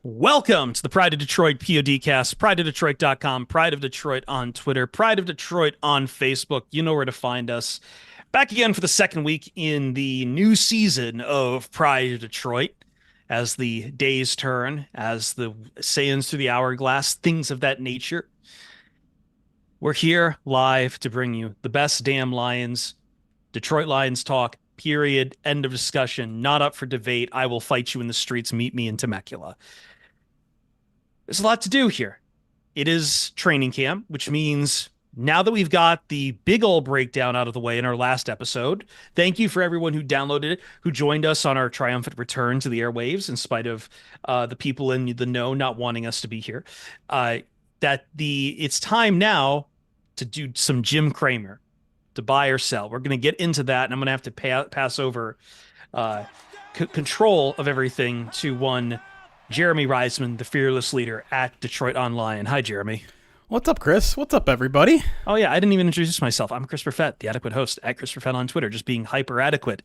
Welcome to the Pride of Detroit PODcast, prideofdetroit.com, Pride of Detroit on Twitter, Pride of Detroit on Facebook. You know where to find us. Back again for the second week in the new season of Pride of Detroit. As the days turn, as the sands through the hourglass, things of that nature. We're here live to bring you the best damn Lions, Detroit Lions talk, period, end of discussion, not up for debate. I will fight you in the streets. Meet me in Temecula. There's a lot to do here. It is training camp, which means now that we've got the big old breakdown out of the way in our last episode, thank you for everyone who downloaded it, who joined us on our triumphant return to the airwaves, in spite of the people in the know not wanting us to be here. It's time now to do some Jim Cramer, to buy or sell. We're going to get into that, and I'm going to have to pass over control of everything to one Jeremy Reisman, the fearless leader at Detroit Online. Hi, Jeremy. What's up, Chris? What's up, everybody? Oh, yeah, I didn't even introduce myself. I'm Chris Perfett, the adequate host at Chris Perfett on Twitter, just being hyper adequate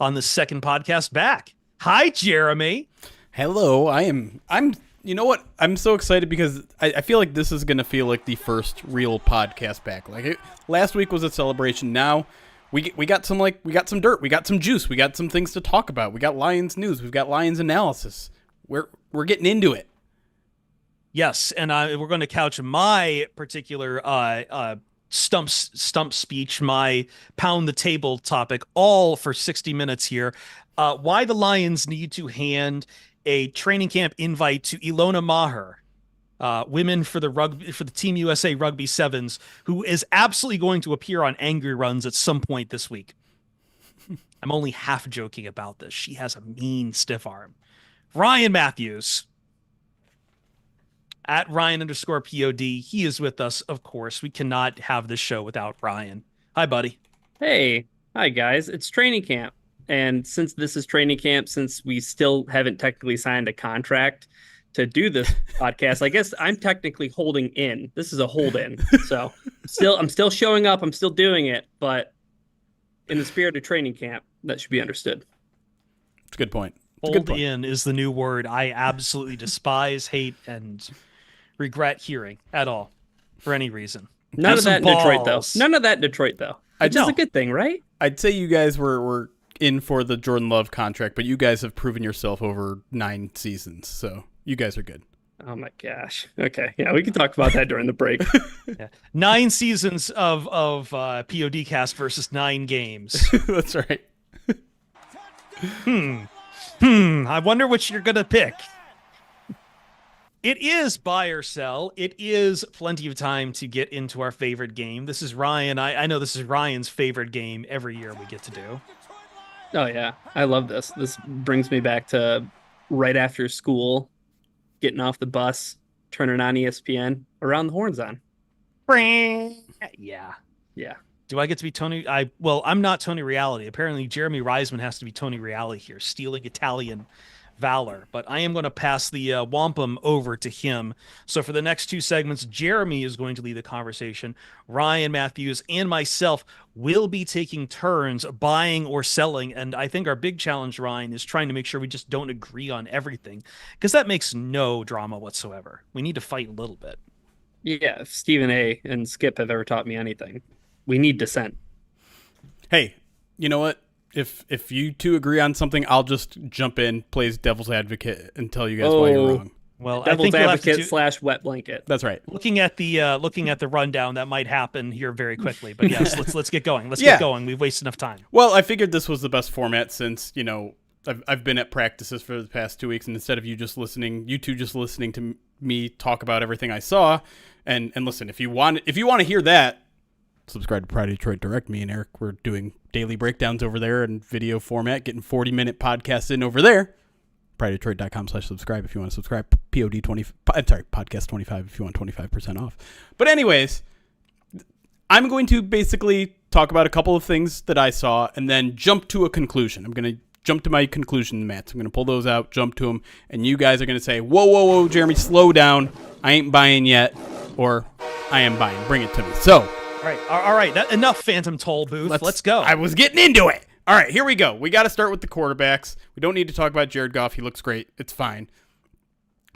on the second podcast back. Hi, Jeremy. Hello. You know what? I'm so excited because I feel like this is going to feel like the first real podcast back. Last week was a celebration. Now we got some dirt. We got some juice. We got some things to talk about. We got Lions news. We've got Lions analysis. We're getting into it. Yes, and we're going to couch my particular stump speech, my pound the table topic, all for 60 minutes here. Why the Lions need to hand a training camp invite to Ilona Maher, women for the Team USA Rugby Sevens, who is absolutely going to appear on Angry Runs at some point this week. I'm only half joking about this. She has a mean stiff arm. Ryan Matthews at Ryan_POD. He is with us, of course. We cannot have this show without Ryan. Hi, buddy. Hey. Hi, guys. It's training camp. And since this is training camp, since we still haven't technically signed a contract to do this podcast, I guess I'm technically holding in. This is a hold in. So I'm still showing up. I'm still doing it. But in the spirit of training camp, that should be understood. It's a good point. Hold in is the new word I absolutely despise, hate, and regret hearing at all for any reason. None of that in Detroit, though. None of that in Detroit, though. Which is a good thing, right? I'd say you guys were in for the Jordan Love contract, but you guys have proven yourself over 9 seasons, so you guys are good. Oh my gosh. Okay. Yeah, we can talk about that during the break. Yeah. 9 seasons of PODcast versus 9 games. That's right. I wonder which you're going to pick. It is buy or sell. It is plenty of time to get into our favorite game. This is Ryan. I know this is Ryan's favorite game every year we get to do. Oh, yeah. I love this. This brings me back to right after school, getting off the bus, turning on ESPN, Around the Horn's on. Yeah. Yeah. Do I get to be Tony? I'm not Tony Reality. Apparently, Jeremy Reisman has to be Tony Reality here, stealing Italian valor. But I am going to pass the wampum over to him. So for the next 2 segments, Jeremy is going to lead the conversation. Ryan Matthews and myself will be taking turns buying or selling. And I think our big challenge, Ryan, is trying to make sure we just don't agree on everything, because that makes no drama whatsoever. We need to fight a little bit. Yeah, if Stephen A. and Skip have ever taught me anything, we need dissent. Hey, you know what? If you two agree on something, I'll just jump in, play devil's advocate, and tell you guys why you're wrong. Well, devil's advocate / wet blanket. That's right. Looking at the rundown, that might happen here very quickly. But yes, let's get going. Get going. We've wasted enough time. Well, I figured this was the best format since I've been at practices for the past 2 weeks, and instead of you two just listening to me talk about everything I saw, and listen, if you want to hear that, subscribe to Pride of Detroit Direct. Me and Eric, we're doing daily breakdowns over there in video format, getting 40-minute podcasts in over there. prideofdetroit.com/subscribe if you want to subscribe. podcast 25 if you want 25% off. But anyways, I'm going to basically talk about a couple of things that I saw and then jump to a conclusion. I'm going to jump to my conclusion, Matt. I'm going to pull those out, jump to them, and you guys are going to say, whoa, Jeremy, slow down. I ain't buying yet, or I am buying. Bring it to me. So, all right. Enough Phantom Toll Booth. Let's go. I was getting into it. All right, here we go. We got to start with the quarterbacks. We don't need to talk about Jared Goff. He looks great. It's fine.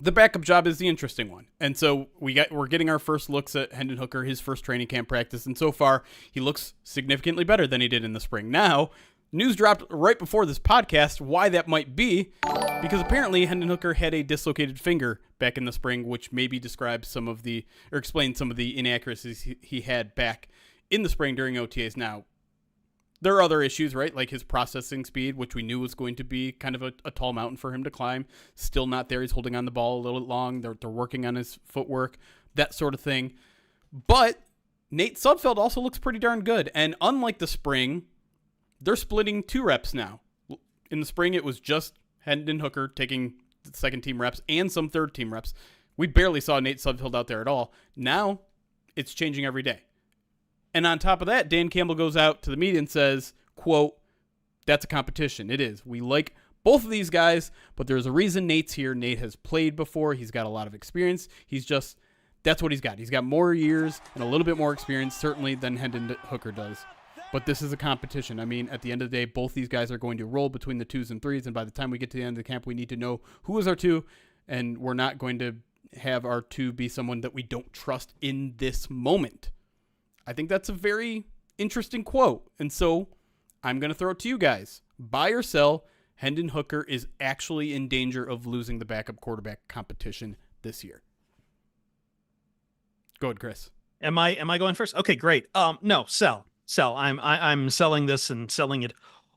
The backup job is the interesting one. And so we're getting our first looks at Hendon Hooker, his first training camp practice, and so far he looks significantly better than he did in the spring. Now, news dropped right before this podcast why that might be, because apparently Hendon Hooker had a dislocated finger back in the spring, which maybe explains some of the inaccuracies he had back in the spring during OTAs. Now, there are other issues, right? Like his processing speed, which we knew was going to be kind of a tall mountain for him to climb. Still not there. He's holding on the ball a little long. They're working on his footwork, that sort of thing. But Nate Sudfeld also looks pretty darn good. And unlike the spring, they're splitting 2 reps now. In the spring, it was just Hendon Hooker taking the second team reps and some third team reps. We barely saw Nate Sudfeld out there at all. Now it's changing every day. And on top of that, Dan Campbell goes out to the media and says, quote, "That's a competition." It is. We like both of these guys, but there's a reason Nate's here. Nate has played before. He's got a lot of experience. That's what he's got. He's got more years and a little bit more experience, certainly, than Hendon Hooker does. But this is a competition. I mean, at the end of the day, both these guys are going to roll between the 2s and 3s, and by the time we get to the end of the camp, we need to know who is our 2, and we're not going to have our 2 be someone that we don't trust in this moment. I think that's a very interesting quote. And so I'm going to throw it to you guys. Buy or sell, Hendon Hooker is actually in danger of losing the backup quarterback competition this year. Go ahead, Chris. Am I going first? Okay, great. No, sell. I'm selling this and selling it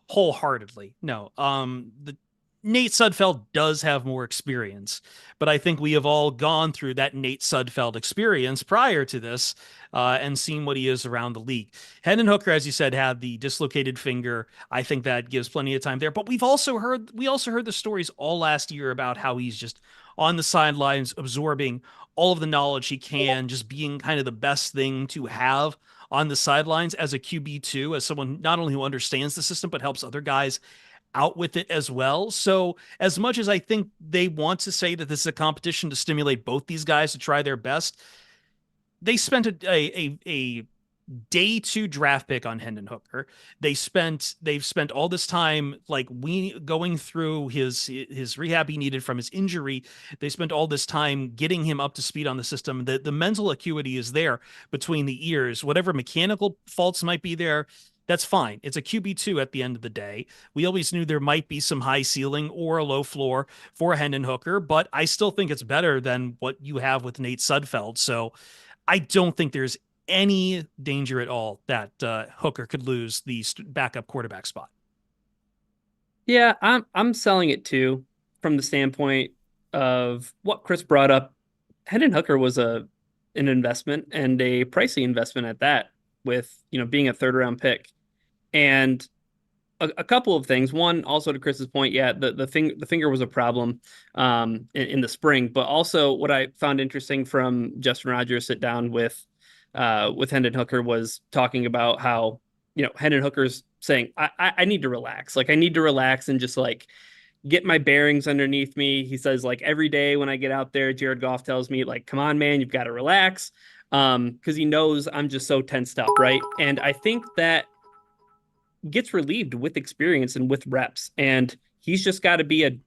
wholeheartedly. No, the Nate Sudfeld does have more experience, but I think we have all gone through that Nate Sudfeld experience prior to this and seen what he is around the league. Hendon Hooker, as you said, had the dislocated finger. I think that gives plenty of time there, but we also heard the stories all last year about how he's just on the sidelines absorbing all of the knowledge he can, just being kind of the best thing to have on the sidelines as a QB2, as someone not only who understands the system, but helps other guys out with it as well. So as much as I think they want to say that this is a competition to stimulate both these guys to try their best, they spent a day 2 draft pick on Hendon Hooker. They've spent all this time going through his rehab he needed from his injury. They spent all this time getting him up to speed on the system. The mental acuity is there between the ears. Whatever mechanical faults might be there, that's fine. It's a QB2 at the end of the day. We always knew there might be some high ceiling or a low floor for Hendon Hooker, but I still think it's better than what you have with Nate Sudfeld. So I don't think there's any danger at all that Hooker could lose the backup quarterback spot. Yeah, I'm selling it too, from the standpoint of what Chris brought up. Hendon Hooker was an investment, and a pricey investment at that, with being a 3rd round pick. And a couple of things. One, also to Chris's point, yeah, the finger was a problem in the spring, but also what I found interesting from Justin Rogers' sit down with Hendon Hooker was talking about how Hendon Hooker's saying, I need to relax. I need to relax and just get my bearings underneath me. He says, every day when I get out there, Jared Goff tells me, come on, man, you've got to relax. Because he knows I'm just so tensed up, right? And I think that gets relieved with experience and with reps. And he's just got to be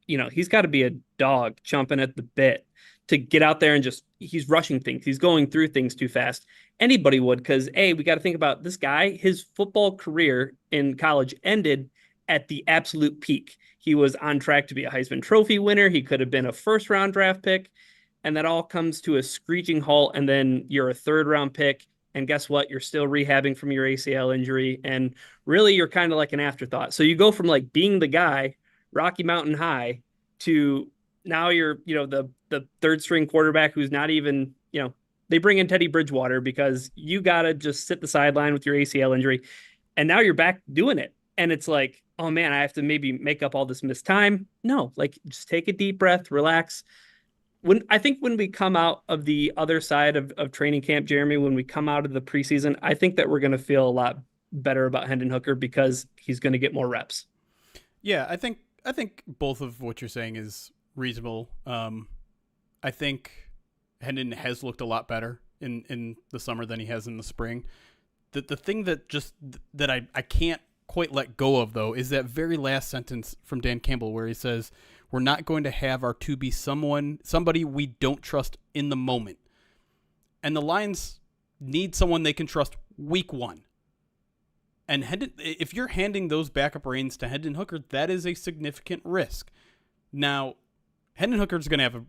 he's got to be a dog chomping at the bit to get out there and he's rushing things. He's going through things too fast. Anybody would, because we got to think about this guy. His football career in college ended at the absolute peak. He was on track to be a Heisman Trophy winner. He could have been a 1st round draft pick. And that all comes to a screeching halt, and then you're a 3rd round pick, and guess what? You're still rehabbing from your ACL injury, and really you're kind of like an afterthought. So you go from being the guy, Rocky Mountain High, to now you're the 3rd string quarterback who's not even they bring in Teddy Bridgewater because you gotta just sit the sideline with your ACL injury, and now you're back doing it, and it's oh man, I have to maybe make up all this missed time. No, just take a deep breath, relax. When we come out of the other side of training camp, Jeremy, when we come out of the preseason, I think that we're going to feel a lot better about Hendon Hooker because he's going to get more reps. Yeah, I think both of what you're saying is reasonable. I think Hendon has looked a lot better in the summer than he has in the spring. The thing that I can't quite let go of, though, is that very last sentence from Dan Campbell where he says, We're not going to have our to be somebody we don't trust in the moment. And the Lions need someone they can trust week one. And if you're handing those backup reins to Hendon Hooker, that is a significant risk. Now, Hendon Hooker is going to have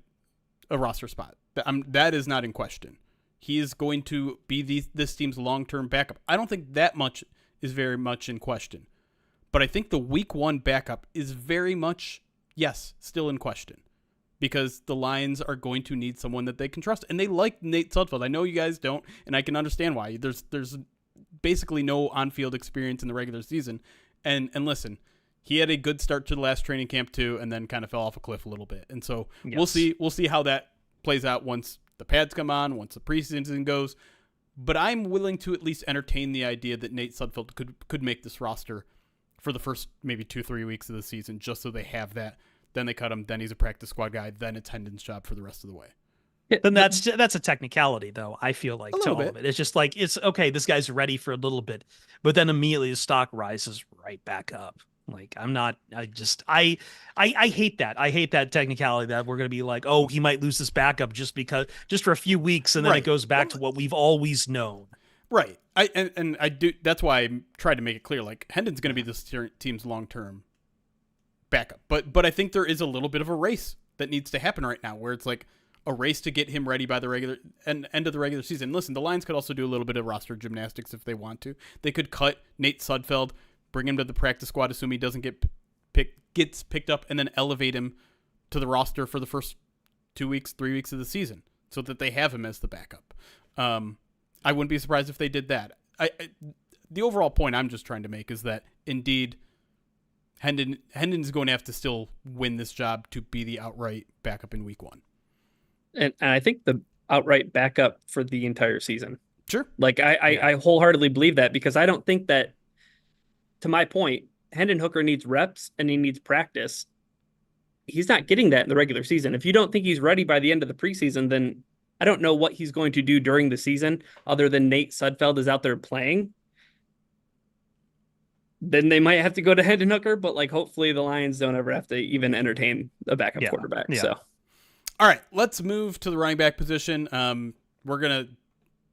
a roster spot. That is not in question. He is going to be this team's long-term backup. I don't think that much is very much in question. But I think the week one backup is very much, yes, still in question. Because the Lions are going to need someone that they can trust. And they like Nate Sudfeld. I know you guys don't, and I can understand why. There's basically no on-field experience in the regular season. And listen, he had a good start to the last training camp too, and then kind of fell off a cliff a little bit. And so We'll see how that plays out once the pads come on, once the preseason goes. But I'm willing to at least entertain the idea that Nate Sudfeld could make this roster for the first maybe 2-3 weeks of the season, just so they have that. Then they cut him. Then he's a practice squad guy. Then it's Hendon's job for the rest of the way. Then that's a technicality, though. I feel like to all bit. of it, it's just like it's okay. This guy's ready for a little bit, but then immediately the stock rises right back up. Like I hate that. I hate that technicality that we're going to be like, oh, he might lose this backup just for a few weeks, and then it goes back to what we've always known. Right. I do. That's why I tried to make it clear. Like Hendon's going to be this team's long-term backup, but I think there is a little bit of a race that needs to happen right now, where it's like a race to get him ready by the end of the regular season. Listen, the Lions could also do a little bit of roster gymnastics if they want to. They could cut Nate Sudfeld, bring him to the practice squad, assume he doesn't gets picked up, and then elevate him to the roster for the first 2 weeks, 3 weeks of the season, so that they have him as the backup. I wouldn't be surprised if they did that. The overall point I'm just trying to make is that indeed Hendon's going to have to still win this job to be the outright backup in week one. And I think the outright backup for the entire season. Sure. Like I wholeheartedly believe that, because I don't think that, to my point, Hendon Hooker needs reps and he needs practice. He's not getting that in the regular season. If you don't think he's ready by the end of the preseason, then I don't know what he's going to do during the season other than Nate Sudfeld is out there playing. Then they might have to go to Hendon Hooker, but like hopefully the Lions don't ever have to even entertain a backup quarterback. Yeah. So, all right, let's move to the running back position. We're gonna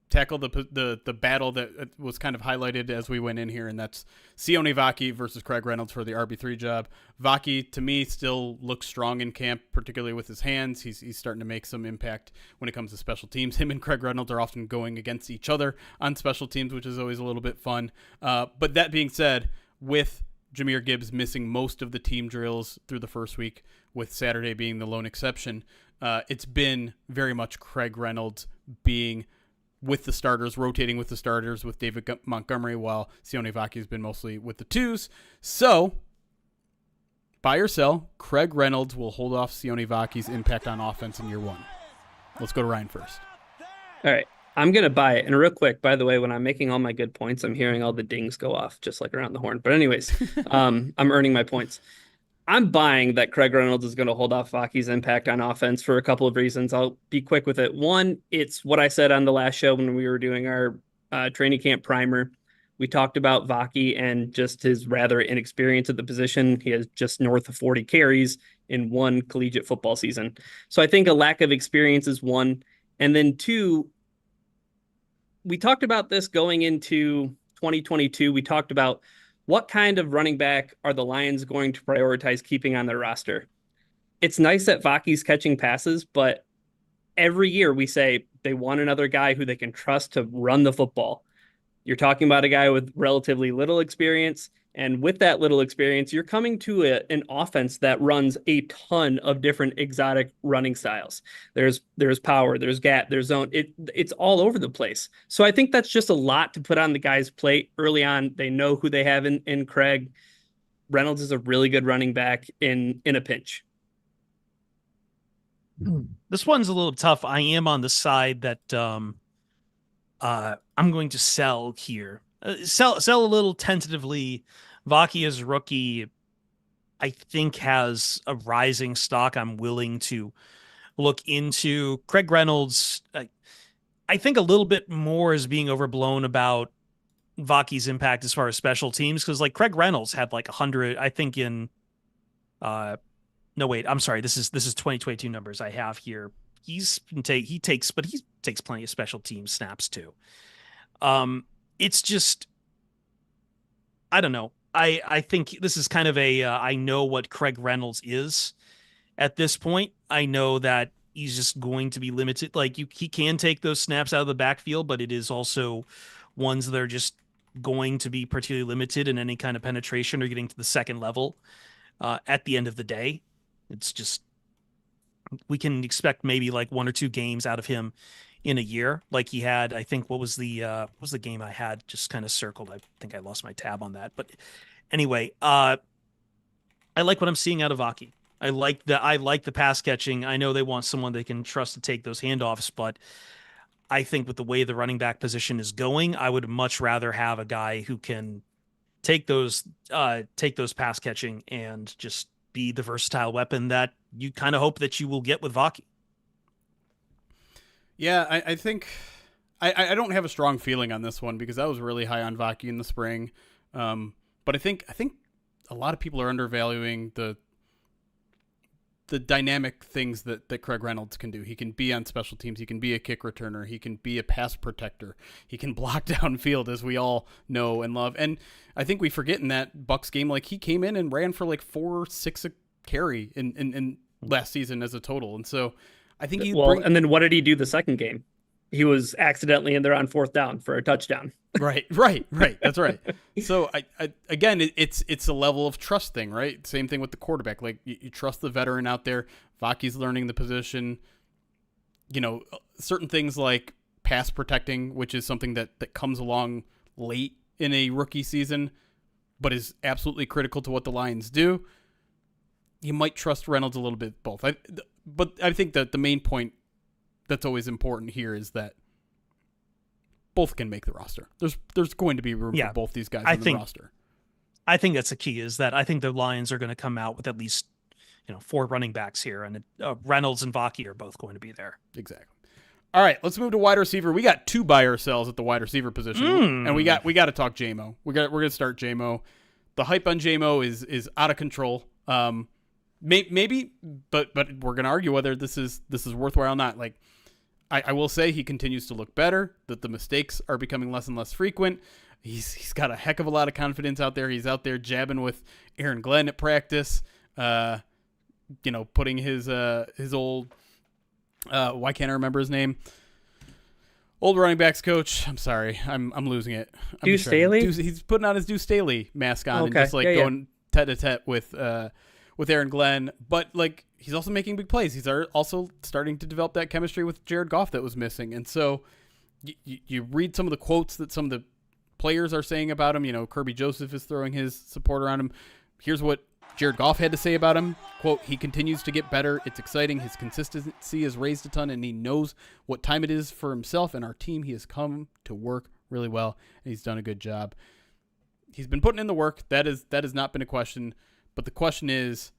tackle the battle that was kind of highlighted as we went in here, and that's Sione Vaki versus Craig Reynolds for the RB3 job. Vaki, to me, still looks strong in camp, particularly with his hands. He's starting to make some impact when it comes to special teams. Him and Craig Reynolds are often going against each other on special teams, which is always a little bit fun. But that being said, with Jahmyr Gibbs missing most of the team drills through the first week, with Saturday being the lone exception, it's been very much Craig Reynolds being with the starters, rotating with the starters with David Montgomery, while Sione Vaki has been mostly with the twos. So, buy or sell, Craig Reynolds will hold off Sione Vaki's impact on offense in year one. Let's go to Ryan first. All right. I'm going to buy it. And real quick, by the way, when I'm making all my good points, I'm hearing all the dings go off, just like around the horn. But anyways, I'm earning my points. I'm buying that Craig Reynolds is going to hold off Vaki's impact on offense for a couple of reasons. I'll be quick with it. One, it's what I said on the last show when we were doing our training camp primer. We talked about Vaki and just his rather inexperience at the position. He has just north of 40 carries in one collegiate football season. So I think a lack of experience is one. And then two, we talked about this going into 2022. We talked about what kind of running back are the Lions going to prioritize keeping on their roster? It's nice that Vaki's catching passes, but every year we say they want another guy who they can trust to run the football. You're talking about a guy with relatively little experience, and with that little experience, you're coming to an offense that runs a ton of different exotic running styles. There's power, there's gap, there's zone. It's all over the place. So I think that's just a lot to put on the guy's plate early on. They know who they have in Craig. Reynolds is a really good running back in a pinch. This one's a little tough. I am on the side that I'm going to sell here. Sell a little tentatively. Vaki as rookie, I think, has a rising stock I'm willing to look into. Craig Reynolds, I think a little bit more is being overblown about Vaki's impact as far as special teams, because like Craig Reynolds had like 100, I think, in No, wait, I'm sorry. This is 2022 numbers I have here. He takes plenty of special team snaps too. Um, it's just I don't know. I think this is kind of a I know what Craig Reynolds is at this point. I know that he's just going to be limited. Like he can take those snaps out of the backfield, but it is also ones that are just going to be particularly limited in any kind of penetration or getting to the second level. At the end of the day, it's just we can expect maybe like one or two games out of him in a year, like he had. I think what was the game I had just kind of circled. I think I lost my tab on that, but anyway, I like what I'm seeing out of Aki. I like the pass catching. I know they want someone they can trust to take those handoffs, but I think with the way the running back position is going, I would much rather have a guy who can take those pass catching and just be the versatile weapon that you kind of hope that you will get with Vaki. Yeah, I think I don't have a strong feeling on this one because I was really high on Vaki in the spring. But I think a lot of people are undervaluing the dynamic things that Craig Reynolds can do. He can be on special teams. He can be a kick returner. He can be a pass protector. He can block downfield, as we all know and love. And I think we forget in that Bucks game, like he came in and ran for like 4-6 a carry in last season as a total. And so I think and then what did he do the second game? He was accidentally in there on fourth down for a touchdown. Right. That's right. So I again, it's a level of trust thing, right? Same thing with the quarterback. Like you trust the veteran out there. Vaki's learning the position. You know, certain things like pass protecting, which is something that comes along late in a rookie season, but is absolutely critical to what the Lions do. You might trust Reynolds a little bit both. But I think that the main point that's always important here is that both can make the roster. There's going to be room for both these guys on the roster. I think that's the key, is that I think the Lions are going to come out with at least 4 running backs here, and Reynolds and Vaki are both going to be there. Exactly. All right, let's move to wide receiver. We got 2 buy or sells at the wide receiver position, and we got to talk JMO. We're gonna start JMO. The hype on JMO is out of control. Maybe, but we're gonna argue whether this is worthwhile or not. Like, I will say he continues to look better, that the mistakes are becoming less and less frequent. He's got a heck of a lot of confidence out there. He's out there jabbing with Aaron Glenn at practice, putting his old, why can't I remember his name? Old running backs coach. I'm sorry. I'm losing it. Deuce Staley? He's putting on his Deuce Staley mask on and just going tete-a-tete with Aaron Glenn. But like, he's also making big plays. He's also starting to develop that chemistry with Jared Goff that was missing. And so you read some of the quotes that some of the players are saying about him. Kirby Joseph is throwing his support around him. Here's what Jared Goff had to say about him. Quote, "He continues to get better. It's exciting. His consistency has raised a ton, and he knows what time it is for himself and our team. He has come to work really well, and he's done a good job." He's been putting in the work. That has not been a question. But the question is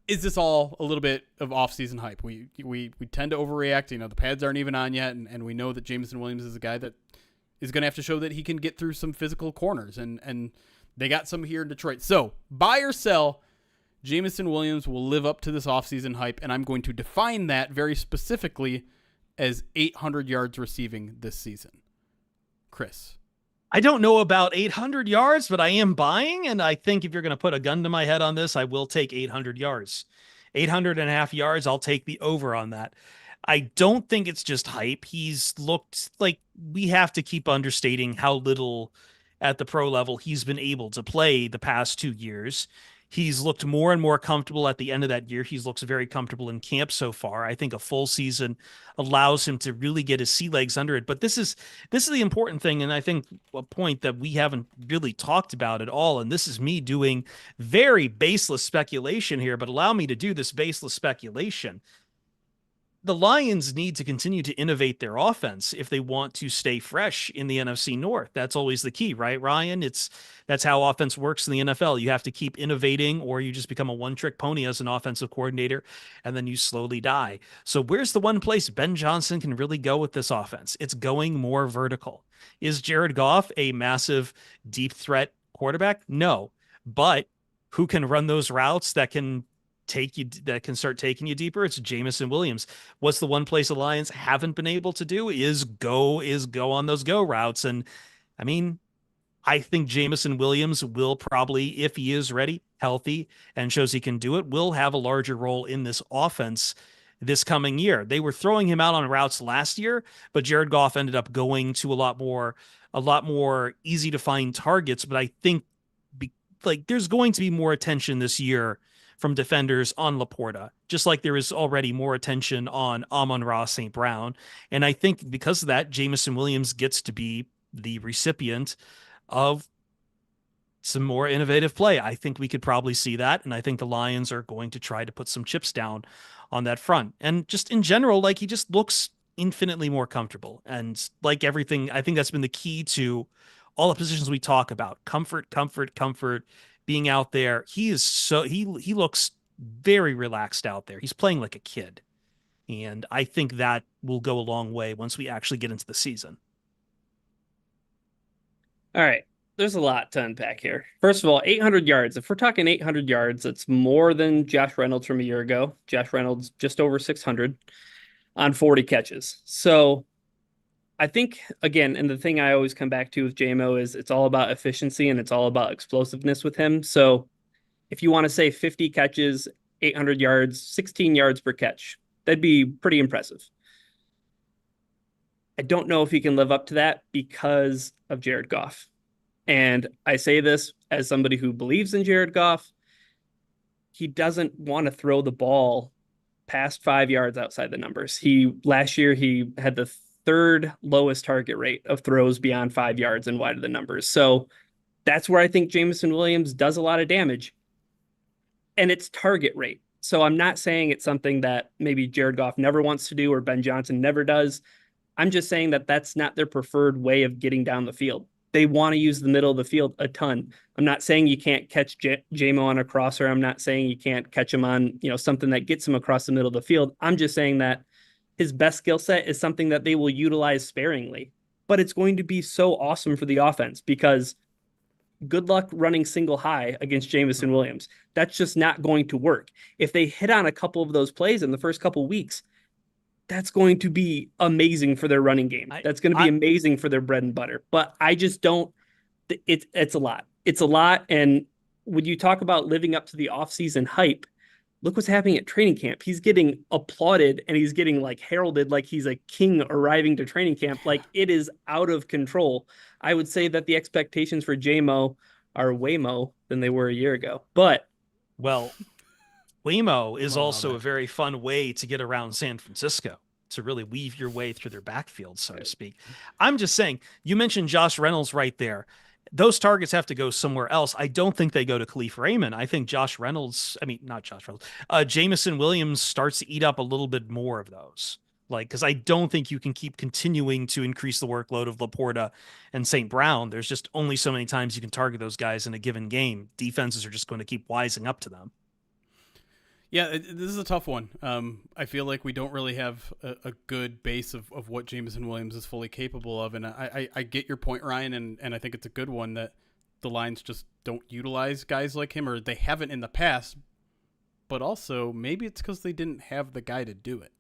this all a little bit of off-season hype? We tend to overreact. The pads aren't even on yet, and we know that Jameson Williams is a guy that is going to have to show that he can get through some physical corners, and they got some here in Detroit. So, buy or sell, Jameson Williams will live up to this offseason hype, and I'm going to define that very specifically as 800 yards receiving this season. Chris. I don't know about 800 yards, but I am buying, and I think if you're going to put a gun to my head on this, I will take 800 yards. 800.5 yards, I'll take the over on that. I don't think it's just hype. He's looked like, we have to keep understating how little at the pro level he's been able to play the past 2 years. He's looked more and more comfortable at the end of that year. He's looked very comfortable in camp so far. I think a full season allows him to really get his sea legs under it. But this is the important thing, and I think a point that we haven't really talked about at all, and this is me doing very baseless speculation here, but allow me to do this baseless speculation. The Lions need to continue to innovate their offense if they want to stay fresh in the NFC North. That's always the key, right, Ryan? That's how offense works in the NFL. You have to keep innovating, or you just become a one-trick pony as an offensive coordinator, and then you slowly die. So where's the one place Ben Johnson can really go with this offense? It's going more vertical. Is Jared Goff a massive deep threat quarterback? No. But who can run those routes that can start taking you deeper, it's Jameson Williams. What's the one place the Lions haven't been able to do is go on those go routes. And I mean, I think Jameson Williams will probably, if he is ready, healthy, and shows he can do it, will have a larger role in this offense this coming year. They were throwing him out on routes last year, but Jared Goff ended up going to a lot more easy to find targets. But I think there's going to be more attention this year from defenders on Laporta, just like there is already more attention on Amon-Ra St. Brown. And I think because of that, Jameson Williams gets to be the recipient of some more innovative play. I think we could probably see that. And I think the Lions are going to try to put some chips down on that front. And just in general, he just looks infinitely more comfortable. And like everything, I think that's been the key to all the positions we talk about. Comfort, being out there. He looks very relaxed out there. He's playing like a kid. And I think that will go a long way once we actually get into the season. All right. There's a lot to unpack here. First of all, 800 yards. If we're talking 800 yards, it's more than Josh Reynolds from a year ago. Josh Reynolds just over 600 on 40 catches. So I think, again, and the thing I always come back to with JMO is it's all about efficiency and it's all about explosiveness with him. So if you want to say 50 catches, 800 yards, 16 yards per catch, that'd be pretty impressive. I don't know if he can live up to that because of Jared Goff. And I say this as somebody who believes in Jared Goff. He doesn't want to throw the ball past 5 yards outside the numbers. Last year, he had the third lowest target rate of throws beyond 5 yards and wide of the numbers. So that's where I think Jameson Williams does a lot of damage. And it's target rate. So I'm not saying it's something that maybe Jared Goff never wants to do or Ben Johnson never does. I'm just saying that that's not their preferred way of getting down the field. They want to use the middle of the field a ton. I'm not saying you can't catch JMO on a crosser. I'm not saying you can't catch him on, something that gets him across the middle of the field. I'm just saying that his best skill set is something that they will utilize sparingly, but it's going to be so awesome for the offense because good luck running single high against Jameson Williams. That's just not going to work. If they hit on a couple of those plays in the first couple of weeks, that's going to be amazing for their running game. That's going to be amazing for their bread and butter. But I just don't. It's a lot. It's a lot. And when you talk about living up to the offseason hype, look what's happening at training camp. He's getting applauded and he's getting heralded like he's a king arriving to training camp. It is out of control. I would say that the expectations for JMO are way more than they were a year ago. But Waymo is also a very fun way to get around San Francisco, to really weave your way through their backfield, so to speak. I'm just saying, you mentioned Josh Reynolds right there. Those targets have to go somewhere else. I don't think they go to Khalif Raymond. I think Jameson Williams starts to eat up a little bit more of those. Because I don't think you can keep continuing to increase the workload of Laporta and St. Brown. There's just only so many times you can target those guys in a given game. Defenses are just going to keep wising up to them. Yeah, this is a tough one. I feel like we don't really have a good base of what Jameson Williams is fully capable of. And I get your point, Ryan, and I think it's a good one that the Lions just don't utilize guys like him, or they haven't in the past. But also, maybe it's because they didn't have the guy to do it.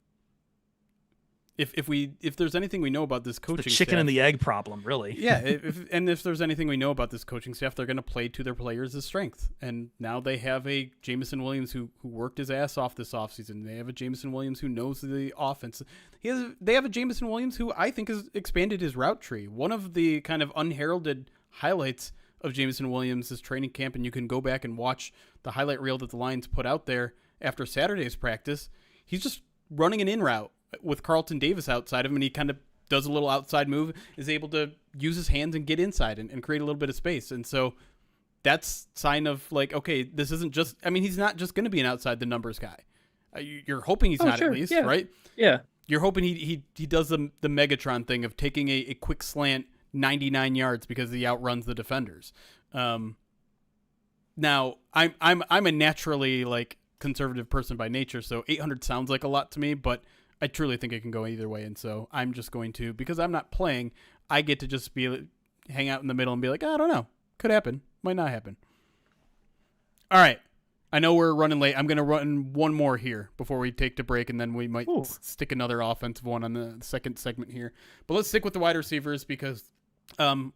If there's anything we know about this coaching the chicken staff, and the egg problem, really. Yeah, if there's anything we know about this coaching staff, they're going to play to their players' strength. And now they have a Jameson Williams who worked his ass off this offseason. They have a Jameson Williams who knows the offense. They have a Jameson Williams who I think has expanded his route tree. One of the kind of unheralded highlights of Jameson Williams' training camp, and you can go back and watch the highlight reel that the Lions put out there after Saturday's practice. He's just running an in route with Carlton Davis outside of him, and he kind of does a little outside move, is able to use his hands and get inside and create a little bit of space. And so that's sign of okay, this isn't just, he's not just going to be an outside the numbers guy. You're hoping he's not, sure. At least, yeah. Right? Yeah. You're hoping he does the Megatron thing of taking a quick slant 99 yards because he outruns the defenders. Now I'm a naturally conservative person by nature, so 800 sounds like a lot to me, but I truly think it can go either way, and so I'm just going to, because I'm not playing, I get to just hang out in the middle and be like, I don't know, could happen, might not happen. All right, I know we're running late. I'm going to run one more here before we take the break, and then we might Ooh. stick another offensive one on the second segment here. But let's stick with the wide receivers because the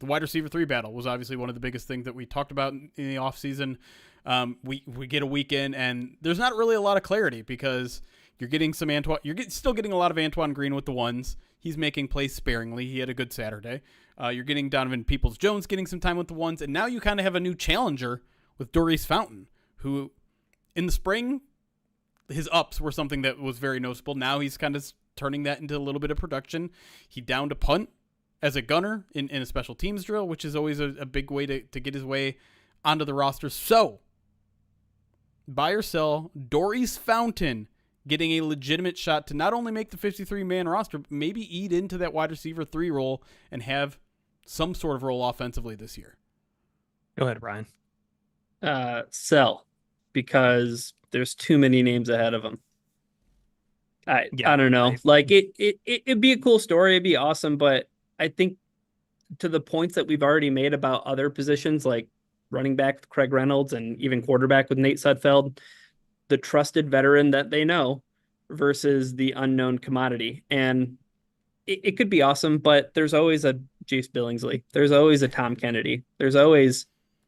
wide receiver 3 battle was obviously one of the biggest things that we talked about in the offseason. We get a weekend, and there's not really a lot of clarity because you're getting some Antoine. Still getting a lot of Antoine Green with the ones. He's making plays sparingly. He had a good Saturday. You're getting Donovan Peoples-Jones getting some time with the ones, and now you kind of have a new challenger with Doris Fountain, who in the spring, his ups were something that was very noticeable. Now he's kind of turning that into a little bit of production. He downed a punt as a gunner in a special teams drill, which is always a big way to get his way onto the roster. So, buy or sell Doris Fountain getting a legitimate shot to not only make the 53-man roster, but maybe eat into that wide receiver 3 role and have some sort of role offensively this year. Go ahead, Brian. Sell, because there's too many names ahead of him. I don't know. Like it'd be a cool story. It'd be awesome, but I think to the points that we've already made about other positions, like running back with Craig Reynolds and even quarterback with Nate Sudfeld, the trusted veteran that they know versus the unknown commodity. And it could be awesome, but there's always a Jace Billingsley. There's always a Tom Kennedy. There's always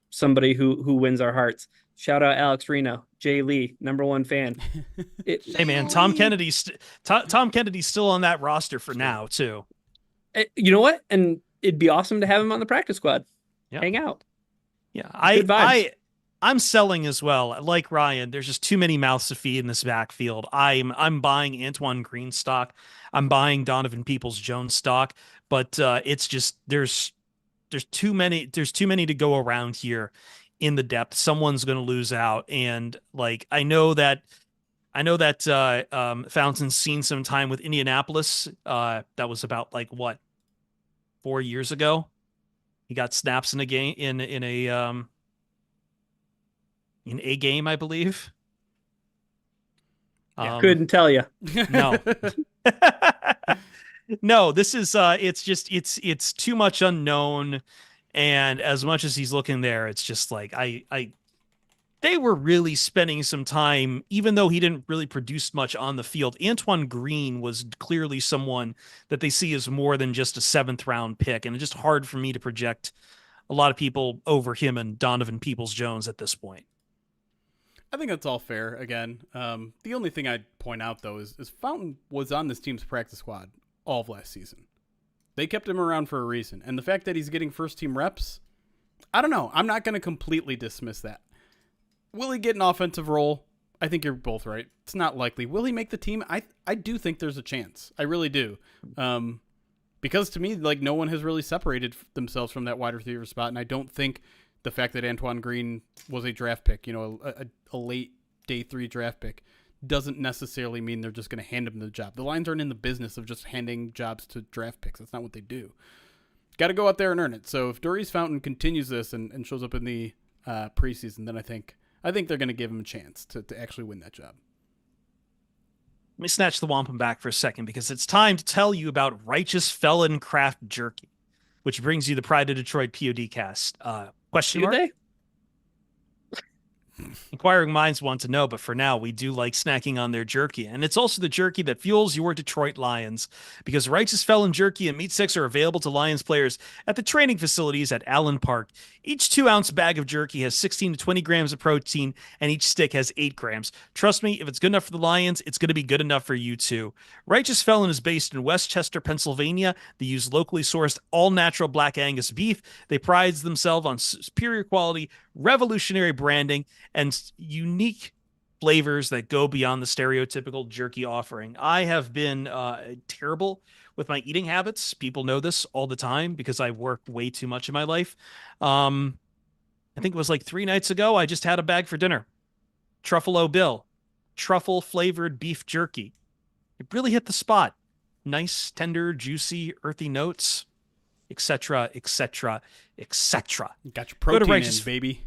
somebody who wins our hearts. Shout out Alex Reno, Jay Lee, #1 fan. Hey man, Tom Kennedy's still on that roster for now too. You know what? And it'd be awesome to have him on the practice squad. Yeah. Hang out. Yeah, I'm selling as well. Like Ryan, there's just too many mouths to feed in this backfield. I'm buying Antoine Green stock. I'm buying Donovan Peoples-Jones stock, but it's just there's too many to go around here in the depth. Someone's going to lose out, and like I know that Fountain's seen some time with Indianapolis. That was about 4 years ago. He got snaps in a game in a game, I believe. Couldn't tell you. No. No, this is it's too much unknown, and as much as he's looking there, it's just like they were really spending some time, even though he didn't really produce much on the field. Antoine Green was clearly someone that they see as more than just a 7th round pick, and it's just hard for me to project a lot of people over him and Donovan Peoples-Jones at this point. I think that's all fair. Again, the only thing I'd point out though is Fountain was on this team's practice squad all of last season. They kept him around for a reason, and the fact that he's getting first team reps, I don't know. I'm not going to completely dismiss that. Will he get an offensive role? I think you're both right. It's not likely. Will he make the team? I do think there's a chance. I really do. Because to me, no one has really separated themselves from that wide receiver spot, and I don't think the fact that Antoine Green was a draft pick, a late day 3 draft pick, doesn't necessarily mean they're just going to hand him the job. The Lions aren't in the business of just handing jobs to draft picks. That's not what they do. Got to go out there and earn it. So if Doris Fountain continues this and shows up in the preseason, then I think they're going to give him a chance to actually win that job. Let me snatch the wampum back for a second because it's time to tell you about Righteous Felon Craft Jerky, which brings you the Pride of Detroit POD cast. Question mark? Inquiring minds want to know, but for now, we do like snacking on their jerky. And it's also the jerky that fuels your Detroit Lions, because Righteous Felon Jerky and Meat Sticks are available to Lions players at the training facilities at Allen Park. Each 2-ounce bag of jerky has 16 to 20 grams of protein, and each stick has 8 grams. Trust me, if it's good enough for the Lions, it's going to be good enough for you too. Righteous Felon is based in Westchester, Pennsylvania. They use locally sourced, all-natural Black Angus beef. They pride themselves on superior quality, revolutionary branding, and unique flavors that go beyond the stereotypical jerky offering. I have been terrible with my eating habits. People know this all the time because I work way too much in my life. I think it was 3 nights ago, I just had a bag for dinner. Truffalo Bill, truffle flavored beef jerky. It really hit the spot. Nice, tender, juicy, earthy notes, etc., etc., etc. Got your protein in, baby.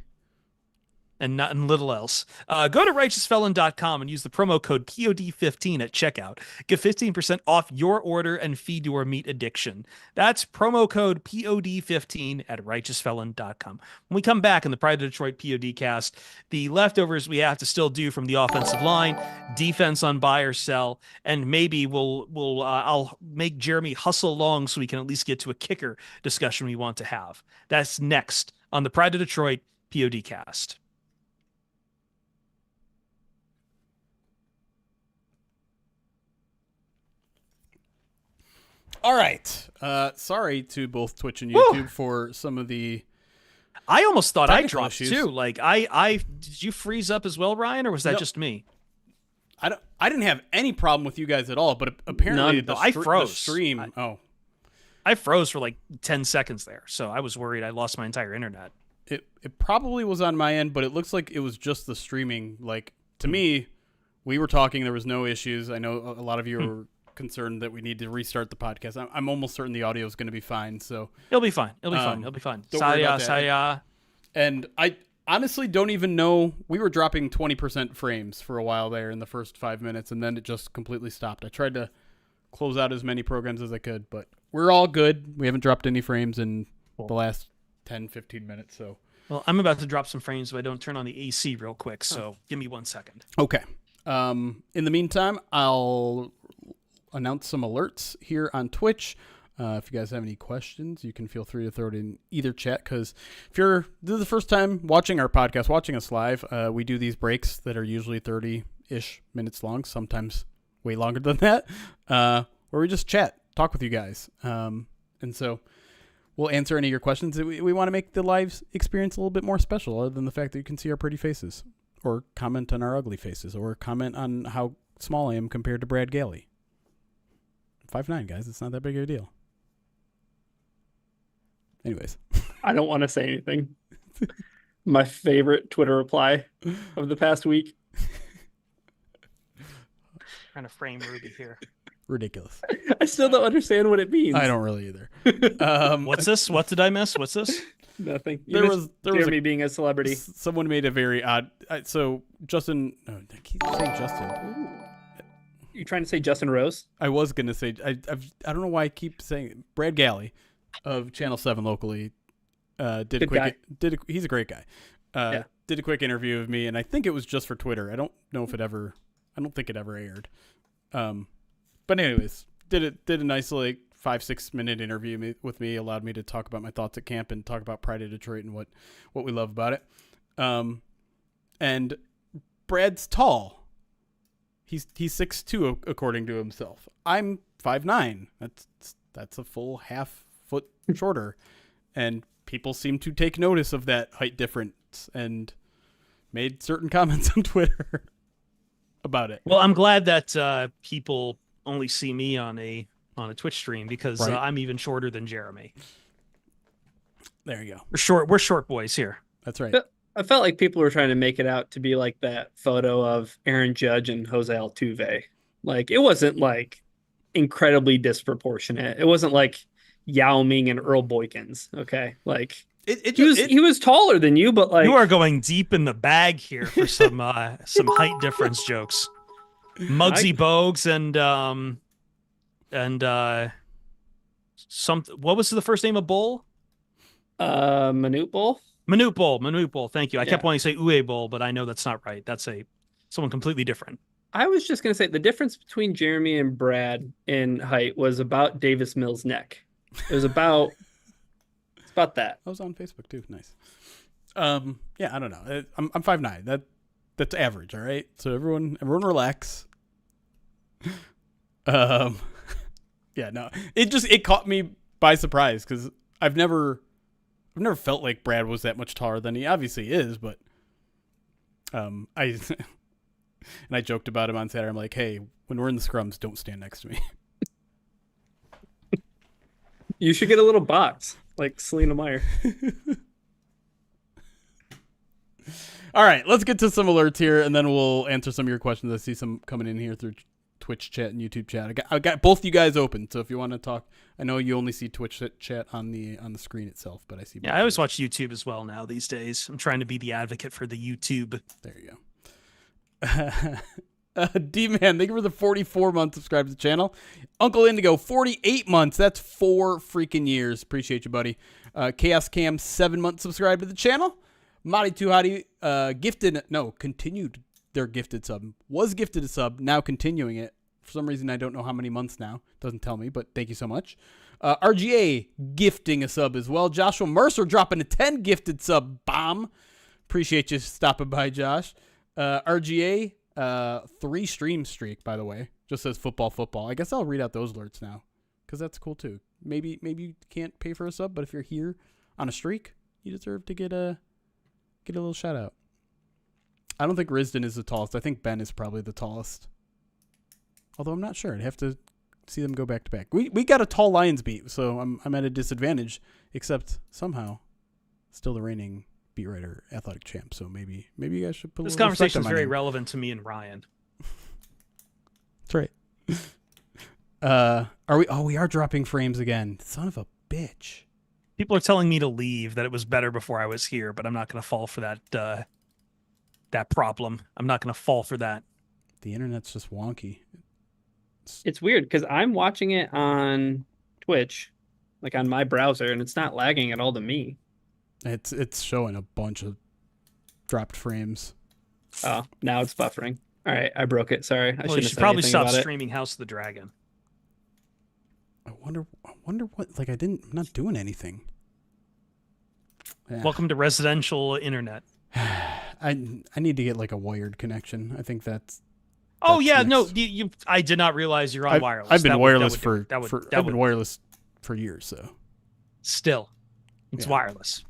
and little else. Go to righteousfelon.com and use the promo code POD15 at checkout. Get 15% off your order and feed your meat addiction. That's promo code POD15 at righteousfelon.com. When we come back in the Pride of Detroit POD the leftovers we have to still do from the offensive line, defense on buy or sell, and maybe I'll make Jeremy hustle along so we can at least get to a kicker discussion we want to have. That's next on the Pride of Detroit PODcast. All right. Sorry to both Twitch and YouTube for some of the. I almost thought I dropped issues. too. Like did you freeze up as well, Ryan, or was that just me? I didn't have any problem with you guys at all, but apparently I froze. The stream. I froze for like 10 seconds there, so I was worried I lost my entire internet. It probably was on my end, but it looks like it was just the streaming. Like, to me, we were talking, there was no issues. I know a lot of you are concerned that we need to restart the podcast. I'm almost certain the audio is going to be fine. So it'll be fine. It'll be fine. Don't worry about that. And I honestly don't even know. We were dropping 20% frames for a while there in the first 5 minutes, and then it just completely stopped. I tried to close out as many programs as I could, but we're all good. We haven't dropped any frames in the last 10, 15 minutes. So, well, I'm about to drop some frames so I don't turn on the AC real quick. So give me 1 second. Okay. In the meantime, I'll announce some alerts here on Twitch. If you guys have any questions, you can feel free to throw it in either chat, because if this is the first time watching our podcast, watching us live, we do these breaks that are usually 30-ish minutes long, sometimes way longer than that, where we just chat, talk with you guys. And so we'll answer any of your questions. We want to make the live experience a little bit more special, other than the fact that you can see our pretty faces, or comment on our ugly faces, or comment on how small I am compared to Brad Galley. 5'9", guys. It's not that big of a deal. Anyways. I don't want to say anything. My favorite Twitter reply of the past week. Trying to frame Ruby here. Ridiculous. I still don't understand what it means. I don't really either. What's this? What did I miss? What's this? Nothing. There was Jeremy being a celebrity. Someone made a very odd. So Justin. No, I keep saying Justin. Ooh. You trying to say Justin Rose? I was gonna say. I don't know why I keep saying Brad Galley of Channel 7 locally. He's a great guy. Did a quick interview of me, and I think it was just for Twitter. I don't know if I don't think it ever aired. But anyways, did a nice like 5-6 minute interview with me, allowed me to talk about my thoughts at camp and talk about Pride of Detroit and what we love about it. And Brad's tall. He's 6'2", according to himself. I'm 5'9". That's a full half foot shorter, and people seem to take notice of that height difference and made certain comments on Twitter about it. Well, I'm glad that people only see me on a Twitch stream, because right. I'm even shorter than Jeremy. There you go. We're short boys here. That's right. I felt like people were trying to make it out to be like that photo of Aaron Judge and Jose Altuve. Like, it wasn't like incredibly disproportionate. It wasn't like Yao Ming and Earl Boykins. Okay, like he was taller than you, but like, you are going deep in the bag here for some height difference jokes. Muggsy Bogues and what was the first name of Bull? Manute Bull. Manute Bull. Thank you. I kept wanting to say Uwe Bull, but I know that's not right. That's someone completely different. I was just gonna say the difference between Jeremy and Brad in height was about Davis Mills' neck. It was about it's about that. I was on Facebook too. Nice. Yeah, I don't know. I'm 5'9". That's average. All right. So everyone relax. Yeah, no. It caught me by surprise, because I've never felt like Brad was that much taller than he obviously is, but I joked about him on Saturday. I'm like, hey, when we're in the scrums, don't stand next to me. You should get a little box like Selena Meyer. All right, let's get to some alerts here, and then we'll answer some of your questions. I see some coming in here through Twitch chat and YouTube chat. I got both you guys open, so if you want to talk, I know you only see Twitch chat on the screen itself, but I see. Yeah, I always watch YouTube as well now these days. I'm trying to be the advocate for the YouTube. There you go. D-Man, thank you for the 44-month subscribe to the channel. Uncle Indigo, 48 months. That's 4 freaking years. Appreciate you, buddy. Chaos Cam, 7-month subscribe to the channel. Madi Tuhati, continued their gifted sub. Was gifted a sub, now continuing it. For some reason, I don't know how many months now. Doesn't tell me, but thank you so much. RGA gifting a sub as well. Joshua Mercer dropping a 10 gifted sub bomb. Appreciate you stopping by, Josh. RGA, 3 stream streak, by the way. Just says football. I guess I'll read out those alerts now, because that's cool too. Maybe you can't pay for a sub, but if you're here on a streak, you deserve to get a little shout out. I don't think Risden is the tallest. I think Ben is probably the tallest. Although I'm not sure. I'd have to see them go back to back. We got a tall Lions beat, so I'm at a disadvantage, except somehow still the reigning beat writer athletic champ. So maybe you guys should put This a little conversation is respect on my very name. relevant to me and Ryan. That's right. We are dropping frames again. Son of a bitch. People are telling me to leave, that it was better before I was here, but I'm not going to fall for that problem. I'm not going to fall for that. The internet's just wonky. It's weird because I'm watching it on Twitch, like on my browser, and it's not lagging at all to me. It's showing a bunch of dropped frames. Oh, now it's buffering. All right, I broke it. Sorry, I Well, you shouldn't should have probably said stop anything about streaming House of the Dragon. I wonder what, like, I'm not doing anything. Yeah. Welcome to residential internet. I need to get like a wired connection. I think that's Oh yeah, next. no, I did not realize you're on wireless. I've been That would- wireless that would do it. That I've would been wireless for years. So still, it's Yeah. wireless.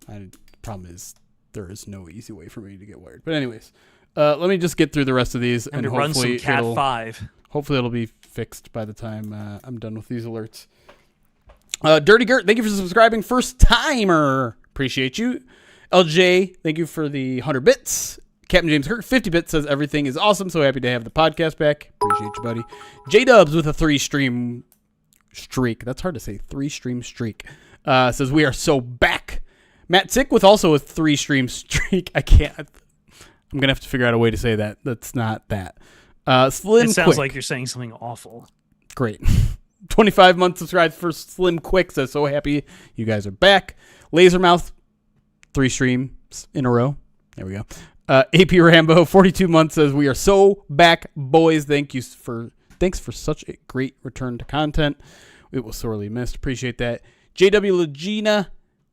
the problem is there is no easy way for me to get wired. But anyways, let me just get through the rest of these, And and to run some hopefully Cat 5. hopefully it'll be fixed by the time I'm done with these alerts. Dirty Gert, thank you for subscribing. First timer, appreciate you. LJ, thank you for the 100 bits. Captain James Kirk, 50 bits, says everything is awesome. So happy to have the podcast back. Appreciate you, buddy. J Dubs with a 3-stream streak. That's hard to say. 3-stream streak. Says we are so back. Matt Sick with also a 3-stream streak. I can't. I'm gonna have to figure out a way to say that. That's not that. Slim It sounds Quick. like you're saying something awful. Great. 25 months subscribed for Slim Quick, says so happy you guys are back. Lasermouth, 3 streams in a row. There we go. AP Rambo, 42 months, says we are so back, boys. Thanks for such a great return to content. It was sorely missed. Appreciate that. JW Legina,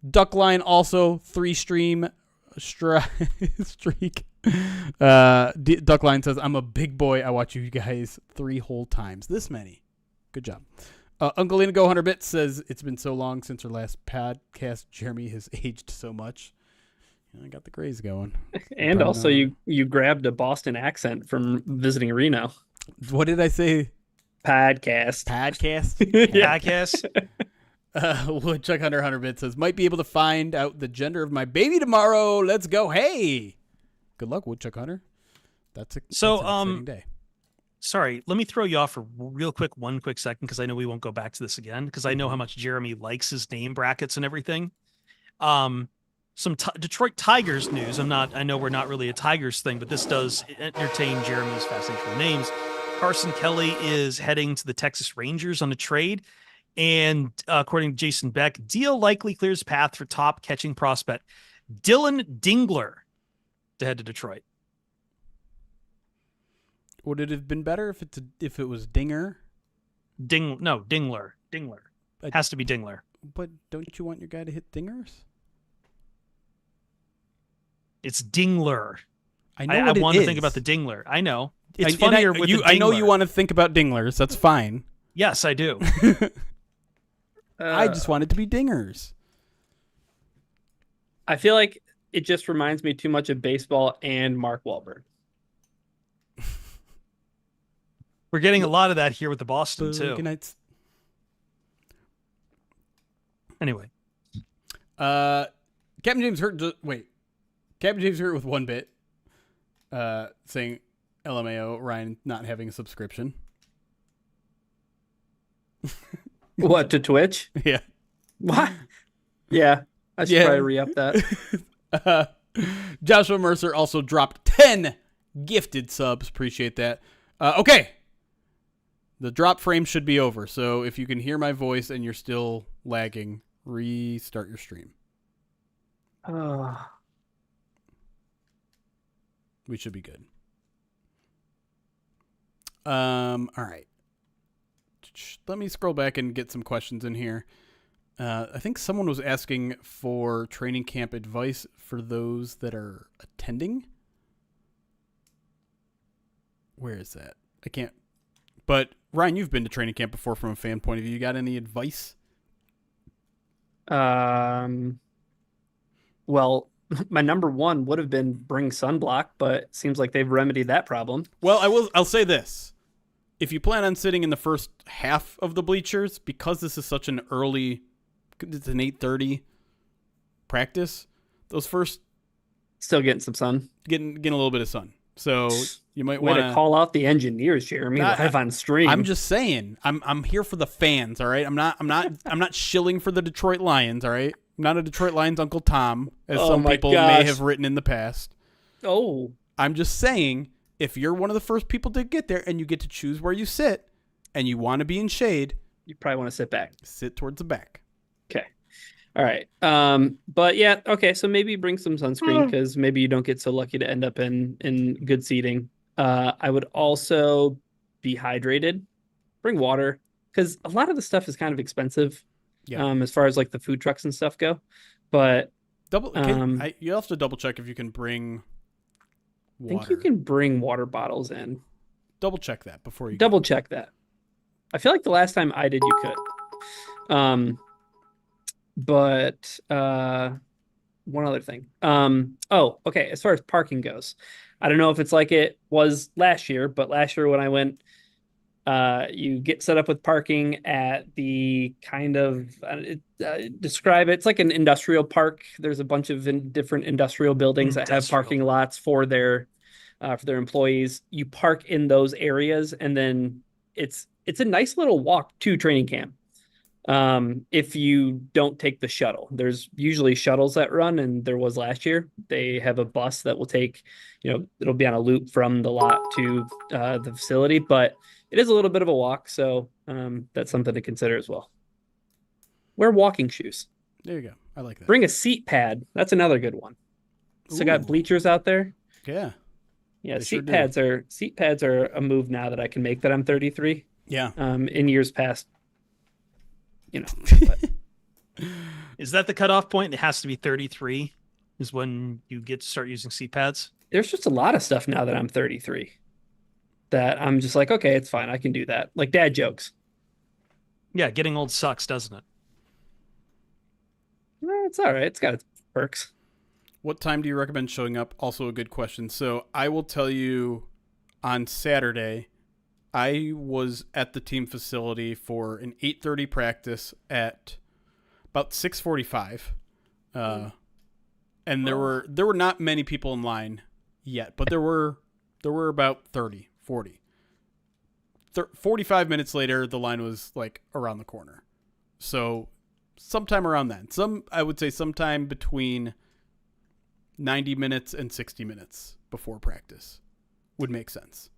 Duckline, also 3-stream streak. Duckline says, I'm a big boy. I watch you guys 3 whole times. This many. Good job. Uncle Indigo 100 bits says, it's been so long since our last podcast. Jeremy has aged so much. I got the grays going. And But, also, you grabbed a Boston accent from visiting Reno. What did I say? Podcast. Podcast? Yeah. Podcast. Woodchuck Hunter 100 bits says, might be able to find out the gender of my baby tomorrow. Let's go. Hey. Good luck, Woodchuck Hunter. That's an exciting day. Sorry, let me throw you off for one quick second, because I know we won't go back to this again, because I know how much Jeremy likes his name brackets and everything. Some Detroit Tigers news. I know we're not really a Tigers thing, but this does entertain Jeremy's fascination with names. Carson Kelly is heading to the Texas Rangers on a trade. And according to Jason Beck, deal likely clears path for top catching prospect Dylan Dingler to head to Detroit. Would it have been better if it was Dinger? Dingler. Has to be Dingler. But don't you want your guy to hit dingers? It's Dingler. I want to think about the Dingler. I know. It's And funnier with the Dingler. I know you want to think about dinglers. That's fine. Yes, I do. I just want it to be dingers. I feel like it just reminds me too much of baseball and Mark Wahlberg. We're getting a lot of that here with the Boston Boogie too. Nights. Anyway, Captain James Hurt. Captain James Hurt with 1 bit, saying LMAO Ryan not having a subscription. What, to Twitch? Yeah. What? Yeah, I should Yeah. probably re-up that. Uh, Joshua Mercer also dropped 10 gifted subs. Appreciate that. Okay. The drop frame should be over. So if you can hear my voice and you're still lagging, restart your stream. Oh, We should be good. All right. Let me scroll back and get some questions in here. I think someone was asking for training camp advice for those that are attending. Where is that? I can't. But Ryan, you've been to training camp before from a fan point of view. You got any advice? well, my number one would have been bring sunblock, but it seems like they've remedied that problem. Well, I'll say this. If you plan on sitting in the first half of the bleachers, because this is such an early, it's an 8:30 practice, those first Still getting some sun. getting a little bit of sun. So you might Way want to call out the engineers, Jeremy, live on stream. I'm just saying. I'm here for the fans, all right? I'm not shilling for the Detroit Lions, all right? I'm not a Detroit Lions Uncle Tom, as Oh some my people gosh. may have written in the past. Oh, I'm just saying, if you're one of the first people to get there and you get to choose where you sit and you want to be in shade, you probably want to sit back. sit towards the back. Okay. All right. But yeah, okay, so maybe bring some sunscreen because maybe you don't get so lucky to end up in good seating. I would also be hydrated. Bring water because a lot of the stuff is kind of expensive. Yeah. As far as like the food trucks and stuff go. But You have to double check if you can bring I water. think you can bring water bottles in. Double check that before you Double check that. I feel like the last time I did, you could. But one other thing. Okay. As far as parking goes, I don't know if it's like it was last year, but last year when I went, you get set up with parking at the kind of describe it. It's like an industrial park. There's a bunch of different industrial buildings that have parking lots for their employees. You park in those areas, and then it's a nice little walk to training camp. If you don't take the shuttle, there's usually shuttles that run, and there was last year. They have a bus that will take, it'll be on a loop from the lot to the facility, but it is a little bit of a walk, so that's something to consider as well. Wear walking shoes. There you go. I like that. Bring a seat pad. That's another good one. So got bleachers out there. Yeah. Yeah, They seat sure pads are a move now that I can make that I'm 33. Yeah. In years past, but Is that the cutoff point? It has to be 33 is when you get to start using seat pads. there's just a lot of stuff now that I'm 33 that I'm just like, okay, it's fine. I can do that. Like dad jokes. Yeah, getting old sucks, doesn't it? It's all right. It's got its perks. What time do you recommend showing up? Also a good question. So I will tell you, on Saturday, I was at the team facility for an 8:30 practice at about 6:45. And there were not many people in line yet, but there were about 30, 40. 45 minutes later, the line was like around the corner. So sometime around then. I would say sometime between 90 minutes and 60 minutes before practice would make sense.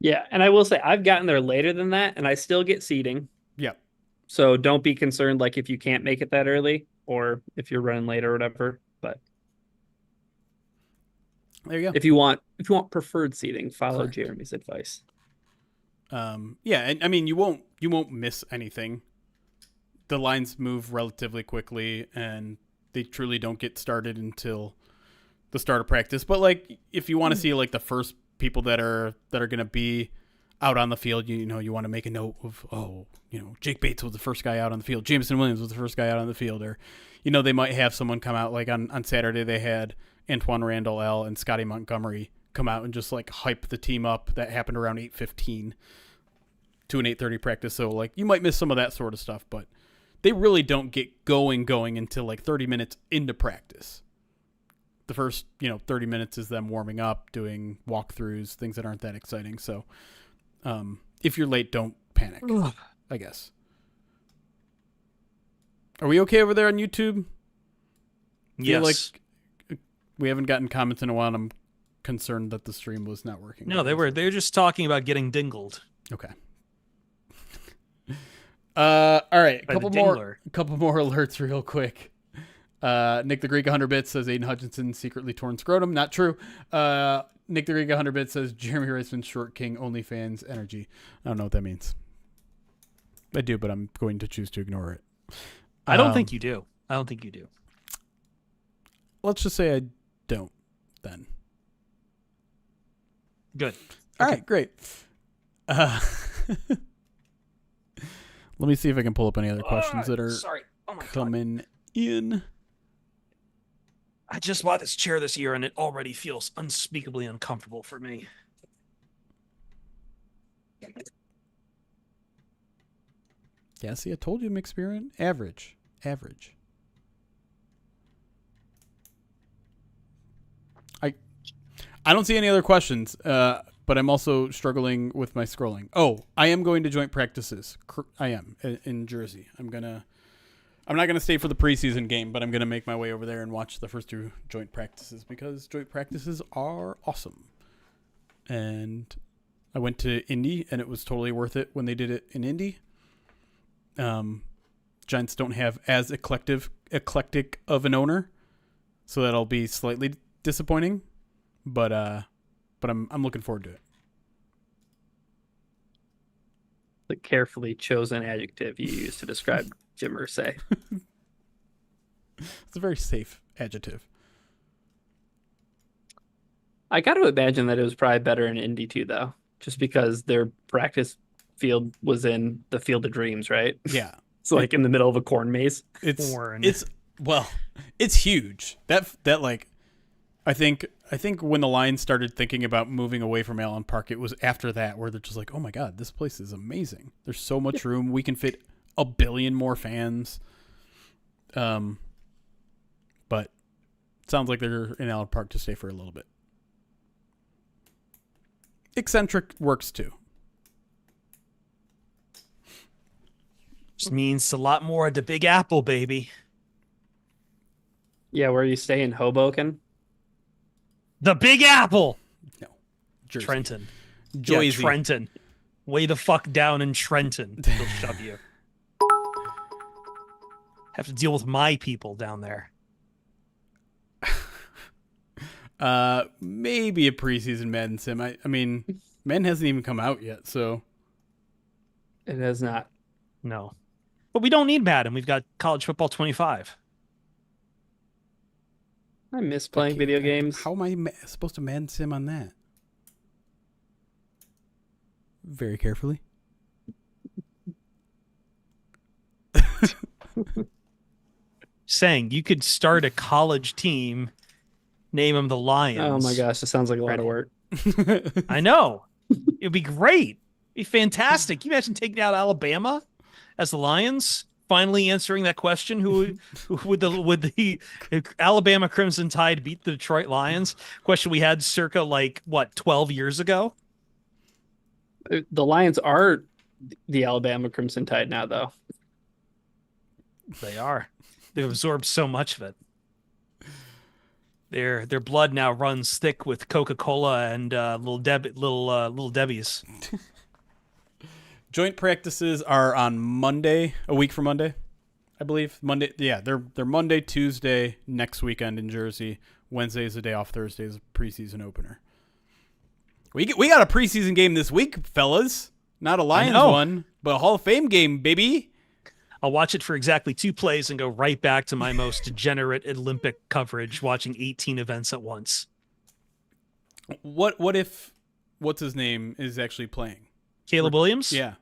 Yeah, and I will say I've gotten there later than that, and I still get seating. Yep. So don't be concerned, like if you can't make it that early, or if you're running late or whatever. But There you go. if you want preferred seating, follow Correct. Jeremy's advice. Yeah, and I mean you won't miss anything. The lines move relatively quickly, and they truly don't get started until the start of practice. But like, if you want to see like the first people that are going to be out on the field, you want to make a note of, Jake Bates was the first guy out on the field. Jameson Williams was the first guy out on the field. Or, they might have someone come out, like on Saturday they had Antoine Randall L. and Scotty Montgomery come out and just like hype the team up. That happened around 8:15 to an 8:30 practice. So like you might miss some of that sort of stuff, but they really don't get going until like 30 minutes into practice. The first, 30 minutes is them warming up, doing walkthroughs, things that aren't that exciting. So if you're late, don't panic, I guess. Are we okay over there on YouTube? Feel Yes. like we haven't gotten comments in a while, and I'm concerned that the stream was not working. No, they were just talking about getting dingled. Okay. All right, By a the couple more alerts real quick. Nick the Greek 100 bits says Aiden Hutchinson secretly torn scrotum. Not true. Nick the Greek 100 bits says Jeremy Reisman short king OnlyFans energy. I don't know what that means. I do, but I'm going to choose to ignore it. I don't think you do. I don't think you do. Let's just say I don't then. Good. All right, great. Let me see if I can pull up any other questions that are coming in. I just bought this chair this year, and it already feels unspeakably uncomfortable for me. Yeah, see, I told you, McSpirit. Average. I don't see any other questions, but I'm also struggling with my scrolling. Oh, I am going to joint practices. I am in Jersey. I'm not gonna stay for the preseason game, but I'm gonna make my way over there and watch the first 2 joint practices because joint practices are awesome. And I went to Indy, and it was totally worth it when they did it in Indy. Giants don't have as eclectic of an owner, so that'll be slightly disappointing. But I'm looking forward to it. The carefully chosen adjective you use to describe Jim Irsay. It's a very safe adjective. I got to imagine that it was probably better in Indy too, though, just because their practice field was in the Field of Dreams, right? Yeah, It's like in the middle of a corn maze. it's huge. That like, I think when the Lions started thinking about moving away from Allen Park, it was after that where they're just like, oh my God, this place is amazing. There's so much room. We can fit 1 billion more fans. But it sounds like they're in Allen Park to stay for a little bit. Eccentric works too. Just means a lot more at the Big Apple, baby. Yeah, where you stay in Hoboken? The Big Apple. No, Jersey. Trenton. Jersey. Yeah, Trenton. Way the fuck down in Trenton. They'll shove you. Have to deal with my people down there. Maybe a preseason Madden sim. I mean, Madden hasn't even come out yet, so It has not. No. But we don't need Madden. We've got College Football 25. I miss playing video games. How am I supposed to Madden sim on that? Very carefully. Saying you could start a college team, name them the Lions. Oh my gosh, this sounds like a lot of work. I know. It'd be great. It'd be fantastic. Can you imagine taking out Alabama as the Lions? Finally answering that question: who would the Alabama Crimson Tide beat the Detroit Lions? Question we had circa 12 years ago. The Lions are the Alabama Crimson Tide now, though. They are. They've absorbed so much of it. Their blood now runs thick with Coca-Cola and little Debbie's. Joint practices are on Monday, a week from Monday, I believe. Monday, yeah, they're Monday, Tuesday, next weekend in Jersey. Wednesday is a day off. Thursday is a preseason opener. We got a preseason game this week, fellas. Not a Lions one, but a Hall of Fame game, baby. I'll watch it for exactly 2 plays and go right back to my most degenerate Olympic coverage, watching 18 events at once. What if what's his name is actually playing? Caleb Williams? Yeah.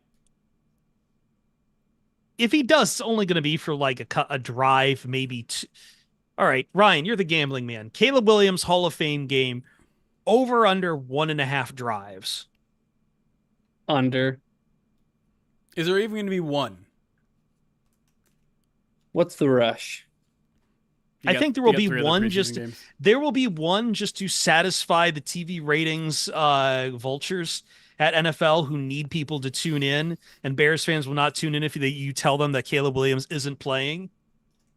If he does, it's only going to be for a drive, maybe. All right, Ryan, you're the gambling man. Caleb Williams Hall of Fame game, over under 1.5 drives. Under. Is there even going to be one? What's the rush? I think there will be one just to satisfy the TV ratings vultures at NFL who need people to tune in, and Bears fans will not tune in if you tell them that Caleb Williams isn't playing.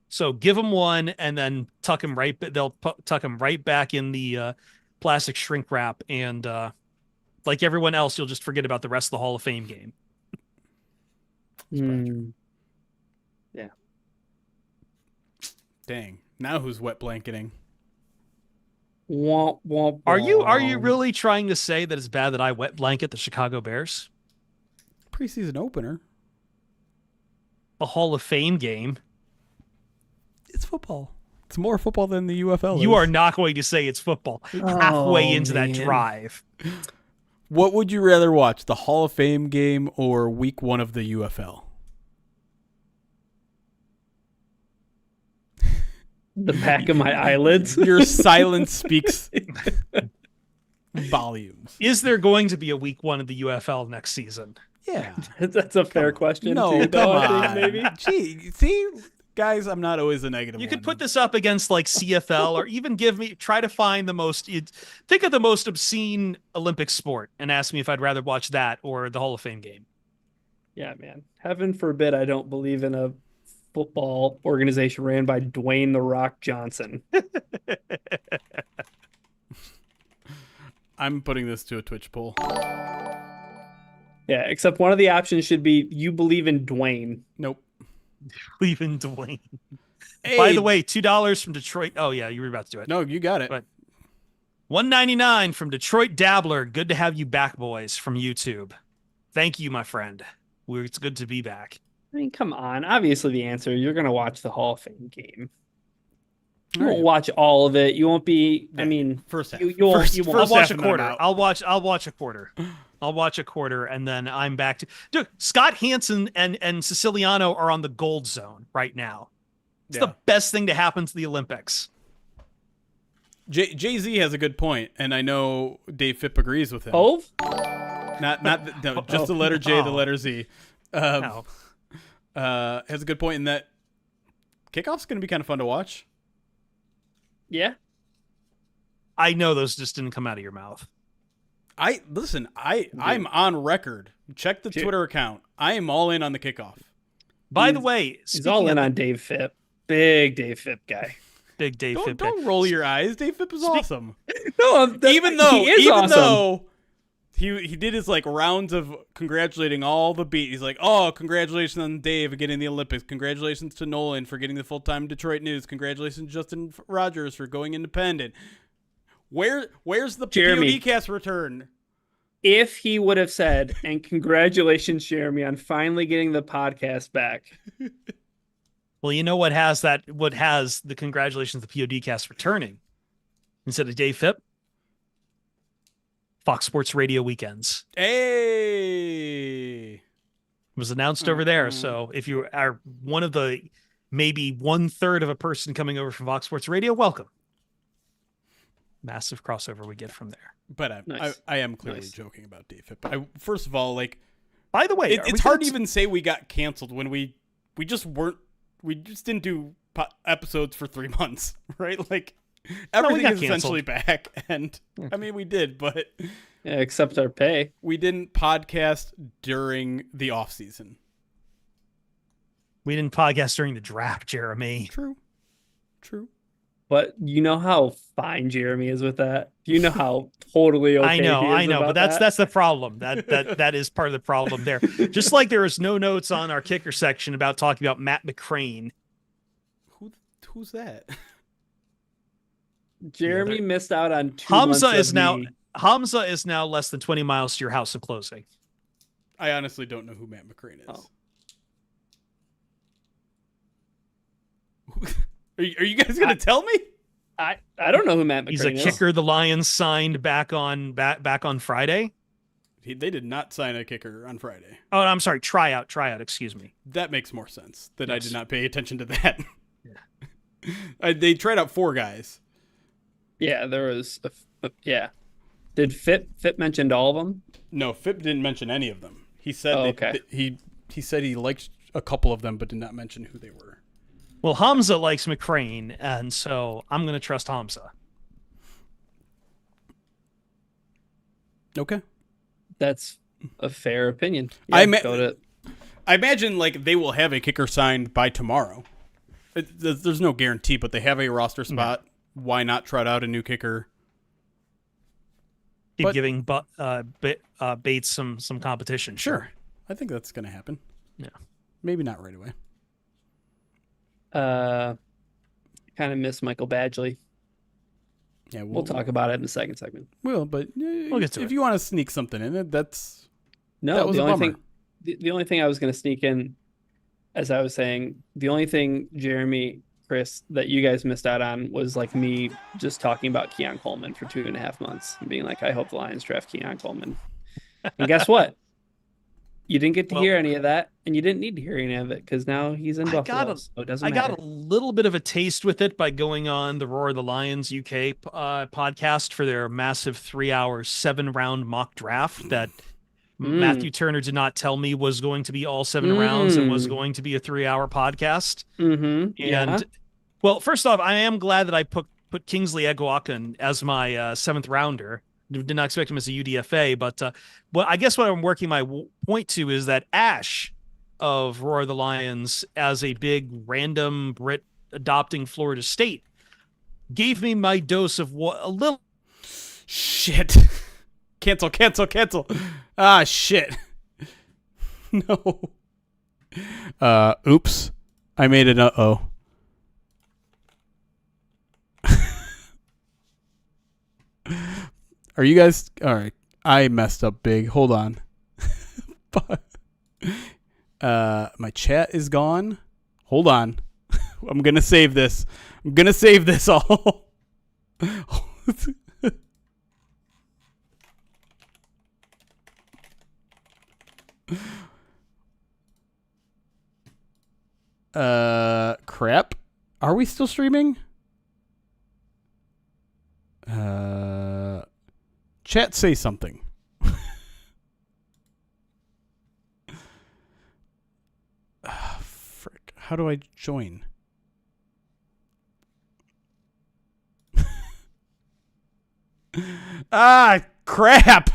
So give him one and then tuck him right. They'll tuck him right back in the plastic shrink wrap, and like everyone else, you'll just forget about the rest of the Hall of Fame game. Yeah. Dang. Now who's wet blanketing? Womp, womp, Are you womp. really trying to say that it's bad that I wet blanket the Chicago Bears? Preseason opener. A Hall of Fame game. It's football. It's more football than the UFL You is. are not going to say it's football halfway into that drive. What would you rather watch, the Hall of Fame game or week 1 of the UFL? The back of my eyelids. Your silence speaks volumes. Is there going to be a week 1 of the UFL next season? Yeah. That's a fair question. No, too, come though, I on. think, maybe. Gee, see, guys, I'm not always a negative You one. could put this up against like CFL or even try to find the most, think of the most obscene Olympic sport and ask me if I'd rather watch that or the Hall of Fame game. Yeah, man. Heaven forbid I don't believe in a football organization ran by Dwayne The Rock Johnson. I'm putting this to a Twitch poll. Yeah, except one of the options should be you believe in Dwayne. Nope. Leaving Dwayne. Hey, By the way, $2 from Detroit. Oh yeah, you were about to do it. no, you got it. But $1.99 from Detroit Dabbler. Good to have you back, boys, from YouTube. Thank you, my friend. It's good to be back. I mean, come on. Obviously, the answer, you're going to watch the Hall of Fame game. You All won't right. watch all of it. You won't be, I mean, First half. you won't. First- You won't. I'll first watch half a and then I'm quarter. out. I'll watch a quarter. I'll watch a quarter, and then I'm back to. Dude, Scott Hansen and Siciliano are on the gold zone right now. It's Yeah. the best thing to happen to the Olympics. Jay-Z has a good point, and I know Dave Phipp agrees with him. Hove? No, just the letter J, the Oh. letter Z. No. Has a good point in that kickoff's going to be kind of fun to watch. Yeah. I know those just didn't come out of your mouth. I'm on record. Check the Dude. Twitter account. I am all in on the kickoff. By the way, He's all in on Dave Phipp. Big Dave Phipp guy. Big Dave Phipp. Don't roll your eyes. Dave Phipp is awesome. No, Even though awesome. he did his like rounds of congratulating all the beat. He's like, oh, congratulations on Dave for getting the Olympics. Congratulations to Nolan for getting the full-time Detroit News. Congratulations to Justin Rogers for going independent. Where's the Jeremy. PODcast return? If he would have said, and congratulations, Jeremy, on finally getting the podcast back. Well, you know what has the congratulations, the PODcast returning instead of Dave Phipp? Fox Sports Radio weekends. Hey. It was announced over there. So if you are one of the maybe 1/3 of a person coming over from Fox Sports Radio, welcome. Massive crossover we get from there. But Nice. I am clearly Nice. joking about Dave Phipp. First of all, like, By the way, it's hard to even say we got canceled when we just didn't do episodes for 3 months, right? Like, everything got is essentially back, and I mean we did, but Yeah, except our pay. we didn't podcast during the off season. We didn't podcast during the draft, Jeremy. True. But you know how fine Jeremy is with that. You know how totally okay. I know, he is but about that's that? the problem. That is part of the problem there. Just like there was no notes on our kicker section about talking about Matt McCrane. Who's that? Jeremy missed out on 2 Hamza months is of now the- Hamza is now less than 20 miles to your house and closing. I honestly don't know who Matt McCrane is. Oh. Are you guys gonna tell me? I don't know who Matt McCrane He's a is. kicker the Lions signed back on Friday. They did not sign a kicker on Friday. Oh, I'm sorry, tryout, excuse me. That makes more sense. That I Yes. did not pay attention to that. They tried out 4 guys. Yeah, there was. Yeah. Did Phipp mentioned all of them? No, Phipp didn't mention any of them. He said okay. he said he liked a couple of them, but did not mention who they were. Well, Hamza likes McCrane, and so I'm going to trust Hamza. Okay. That's a fair opinion. I Yeah, go to imagine like they will have a kicker signed by tomorrow. There's no guarantee, but they have a roster spot. Why not trot out a new kicker? Keep giving Bates some competition. Sure. I think that's going to happen. Yeah. Maybe not right away. kind of miss Michael Badgley. Yeah, We'll talk about it in the second segment. We'll, but We'll get to if it. you want to sneak something in it, that was the a only bummer. the only thing I was going to sneak in, as I was saying, the only thing, Jeremy, Chris, that you guys missed out on was like me just talking about Keon Coleman for 2.5 months and being like, I hope the Lions draft Keon Coleman. And guess what? You didn't get to hear any of that, and you didn't need to hear any of it because now he's in Buffalo, so it doesn't matter. I got a little bit of a taste with it by going on the Roar of the Lions UK podcast for their massive 3-hour 7-round mock draft that Matthew Turner did not tell me was going to be all 7 rounds and was going to be a 3-hour podcast. And well, first off, I am glad that I put Kingsley Eguakun as my 7th rounder. Did not expect him as a UDFA, but I guess what I'm working my point to is that Ash of Roar of the Lions, as a big random Brit adopting Florida State, gave me my dose of a little shit. Cancel. Ah, shit. No. Oops. I made an uh-oh. Are you guys all right? I messed up big. Hold on. My chat is gone. Hold on. I'm gonna save this. All. Crap. Are we still streaming? Chat, say something. Frick. How do I join? Ah, crap.